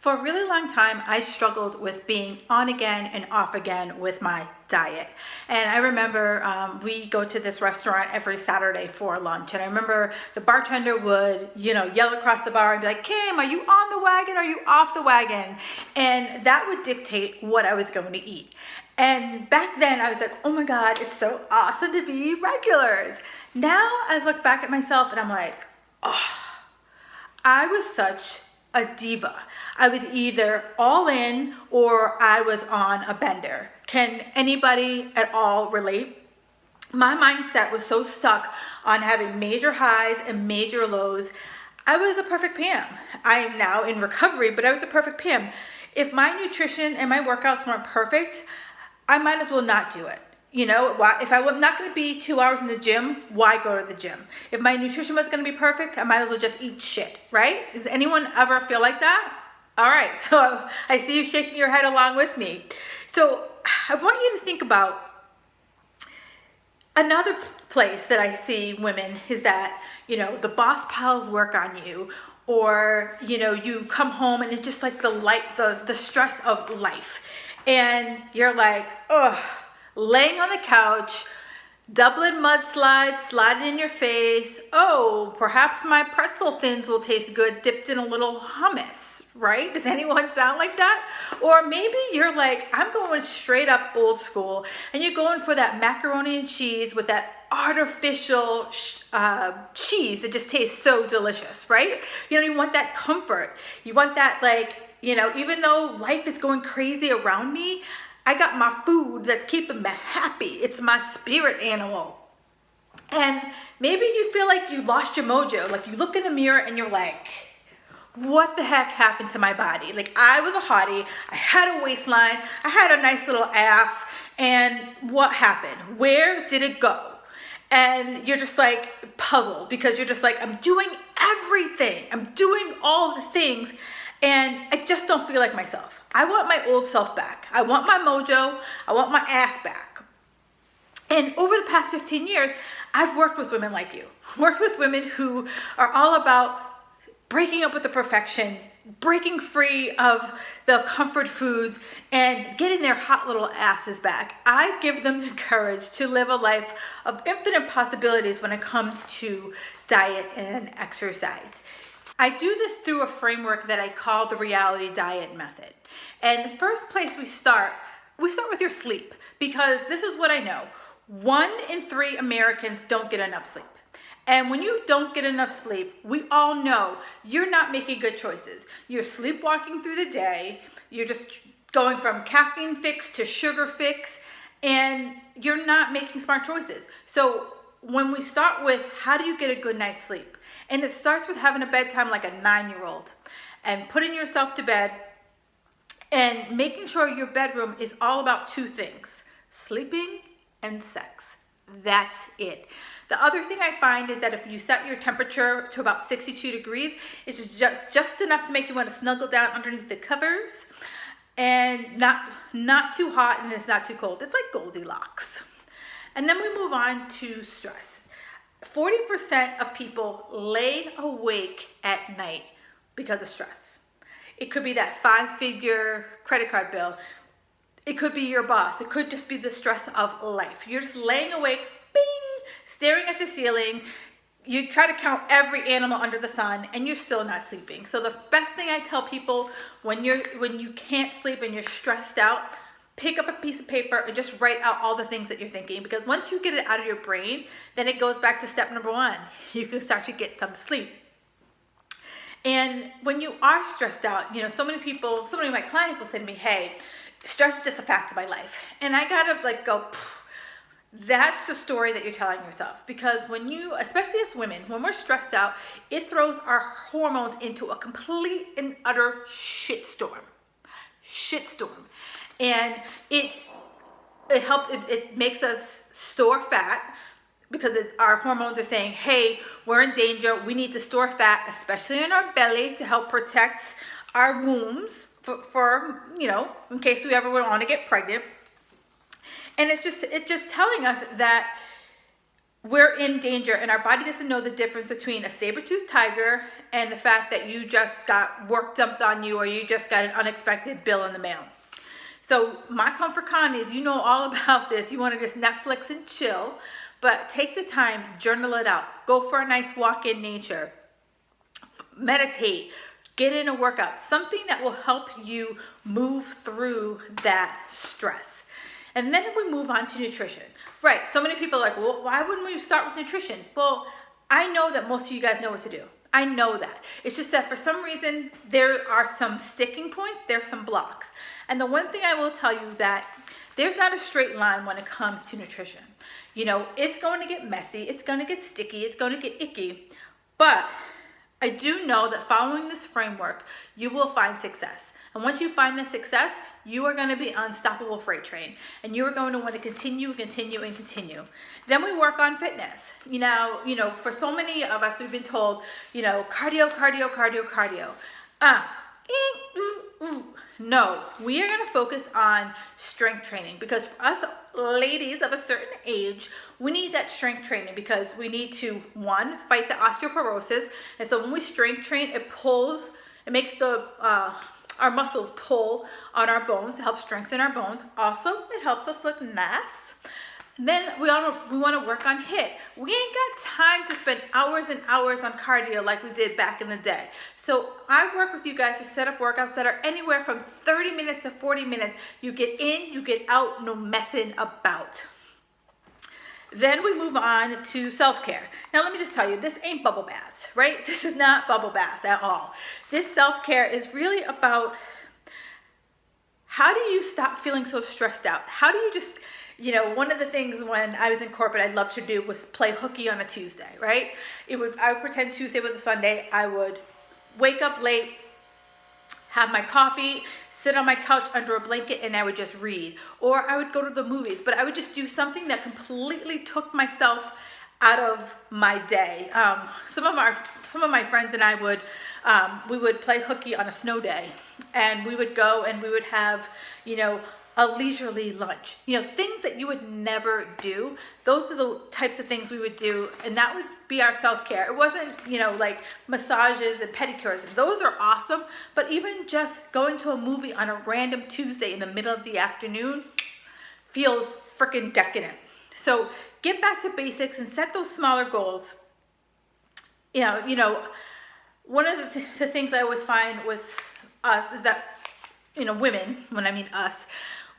For a really long time, I struggled with being on again and off again with my diet. And I remember we go to this restaurant every Saturday for lunch. And I remember the bartender would, yell across the bar and be like, Kim, are you on the wagon? Are you off the wagon? And that would dictate what I was going to eat. And back then I was like, oh my God, it's so awesome to be regulars. Now I look back at myself and I'm like, oh, I was such a diva. I was either all in or I was on a bender. Can anybody at all relate? My mindset was so stuck on having major highs and major lows. I was a perfect Pam. I am now in recovery, but I was a perfect Pam. If my nutrition and my workouts weren't perfect, I might as well not do it. If I'm not going to be 2 hours in the gym, why go to the gym? If my nutrition was going to be perfect, I might as well just eat shit, right? Does anyone ever feel like that? All right, so I see you shaking your head along with me. So I want you to think about another place that I see women is that, the boss piles work on you, or, you come home and it's just like the stress of life. And you're like, ugh, laying on the couch, Dublin mudslides, sliding in your face. Oh, perhaps my pretzel thins will taste good dipped in a little hummus, right? Does anyone sound like that? Or maybe you're like, I'm going straight up old school and you're going for that macaroni and cheese with that artificial cheese that just tastes so delicious, right? You want that comfort. You want that even though life is going crazy around me, I got my food that's keeping me happy. It's my spirit animal. And maybe you feel like you lost your mojo. Like you look in the mirror and you're like, what the heck happened to my body? Like I was a hottie, I had a waistline, I had a nice little ass, and what happened? Where did it go? And you're just like puzzled because you're just like, I'm doing everything. I'm doing all the things and I just don't feel like myself. I want my old self back. I want my mojo. I want my ass back. And over the past 15 years, I've worked with women like you. Worked with women who are all about breaking up with the perfection, breaking free of the comfort foods, and getting their hot little asses back. I give them the courage to live a life of infinite possibilities when it comes to diet and exercise. I do this through a framework that I call the reality diet method. And the first place we start with your sleep, because this is what I know. 1 in 3 Americans don't get enough sleep. And when you don't get enough sleep, we all know you're not making good choices. You're sleepwalking through the day. You're just going from caffeine fix to sugar fix, and you're not making smart choices. So when we start with how do you get a good night's sleep? And it starts with having a bedtime like a 9-year-old and putting yourself to bed and making sure your bedroom is all about 2 things, sleeping and sex. That's it. The other thing I find is that if you set your temperature to about 62 degrees, it's just enough to make you want to snuggle down underneath the covers and not too hot and it's not too cold. It's like Goldilocks. And then we move on to stress. 40% of people lay awake at night because of stress. It could be that 5-figure credit card bill. It could be your boss. It could just be the stress of life. You're just laying awake, bing, staring at the ceiling. You try to count every animal under the sun and you're still not sleeping. So the best thing I tell people when you can't sleep and you're stressed out, pick up a piece of paper and just write out all the things that you're thinking, because once you get it out of your brain, then it goes back to step number 1. You can start to get some sleep. And when you are stressed out, so many of my clients will say to me, hey, stress is just a fact of my life. And I gotta go, that's the story that you're telling yourself. Because especially as women, when we're stressed out, it throws our hormones into a complete and utter shitstorm. And it makes us store fat because our hormones are saying, hey, we're in danger. We need to store fat, especially in our belly, to help protect our wombs for in case we ever want to get pregnant. And it's just telling us that we're in danger, and our body doesn't know the difference between a saber-toothed tiger and the fact that you just got work dumped on you, or you just got an unexpected bill in the mail. So my comfort con is, you know all about this. You want to just Netflix and chill, but take the time, journal it out. Go for a nice walk in nature. Meditate. Get in a workout. Something that will help you move through that stress. And then we move on to nutrition. Right, so many people are like, well, why wouldn't we start with nutrition? Well, I know that most of you guys know what to do. I know that. It's just that for some reason, there are some sticking points, there's some blocks. And the one thing I will tell you that there's not a straight line when it comes to nutrition. You know, it's going to get messy, it's going to get sticky, it's going to get icky. But I do know that following this framework, you will find success. And once you find that success, you are going to be unstoppable freight train. And you are going to want to continue and continue and continue. Then we work on fitness. You know, for so many of us, we've been told, you know, cardio, cardio, cardio, cardio. No, we are going to focus on strength training, because for us ladies of a certain age, we need that strength training because we need to, one, fight the osteoporosis. And so when we strength train, it makes our muscles pull on our bones to help strengthen our bones. Also, it helps us look nice. Then we want to work on HIIT. We ain't got time to spend hours and hours on cardio like we did back in the day. So I work with you guys to set up workouts that are anywhere from 30 minutes to 40 minutes. You get in, you get out, no messing about. Then we move on to self-care. Now let me just tell you, this ain't bubble baths, right? This is not bubble baths at all. This self-care is really about, how do you stop feeling so stressed out? How do you just, you know, one of the things when I was in corporate I'd love to do was play hooky on a Tuesday, right? I would pretend Tuesday was a Sunday. I would wake up late, have my coffee, sit on my couch under a blanket, and I would just read. Or I would go to the movies, but I would just do something that completely took myself out of my day. Some of my friends and I would, we would play hooky on a snow day, and we would go and we would have, you know, a leisurely lunch. You know, things that you would never do. Those are the types of things we would do, and that would be our self-care. It wasn't, you know, like massages and pedicures. Those are awesome, but even just going to a movie on a random Tuesday in the middle of the afternoon feels freaking decadent. So get back to basics and set those smaller goals. You know, one of the things I always find with us is that, you know, women, when I mean us,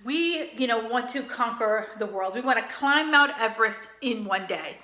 we, you know, want to conquer the world. We want to climb Mount Everest in one day.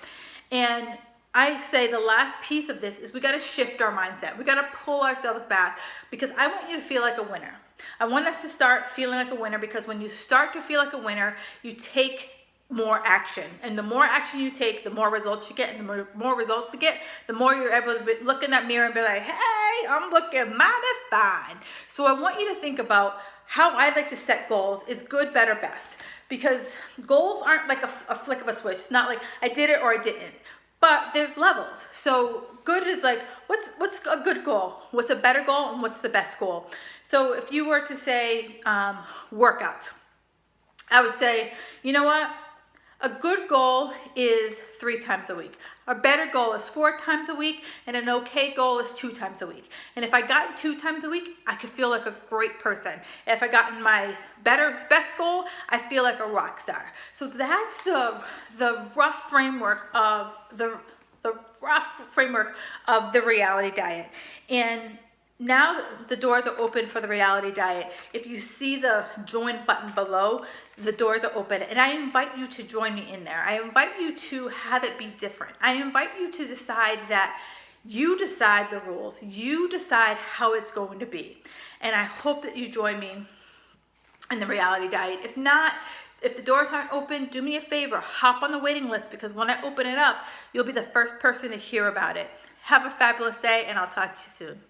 And I say the last piece of this is we got to shift our mindset. We got to pull ourselves back, because I want you to feel like a winner. I want us to start feeling like a winner, because when you start to feel like a winner, you take more action. And the more action you take, the more results you get. And the more results you get, the more you're able to look in that mirror and be like, hey, I'm looking mighty fine. So I want you to think about how I like to set goals is good, better, best. Because goals aren't like a flick of a switch. It's not like I did it or I didn't. But there's levels. So good is like, what's a good goal? What's a better goal? And what's the best goal? So if you were to say workouts, I would say, you know what? A good goal is 3 times a week. A better goal is 4 times a week, and an okay goal is 2 times a week. And if I got 2 times a week, I could feel like a great person. If I got in my best goal, I feel like a rock star. So that's the rough framework of the reality diet. And now the doors are open for the reality diet. If you see the join button below, the doors are open, and I invite you to join me in there. I invite you to have it be different. I invite you to decide that you decide the rules. You decide how it's going to be. And I hope that you join me in the reality diet. If not, if the doors aren't open, do me a favor, hop on the waiting list, because when I open it up, you'll be the first person to hear about it. Have a fabulous day, and I'll talk to you soon.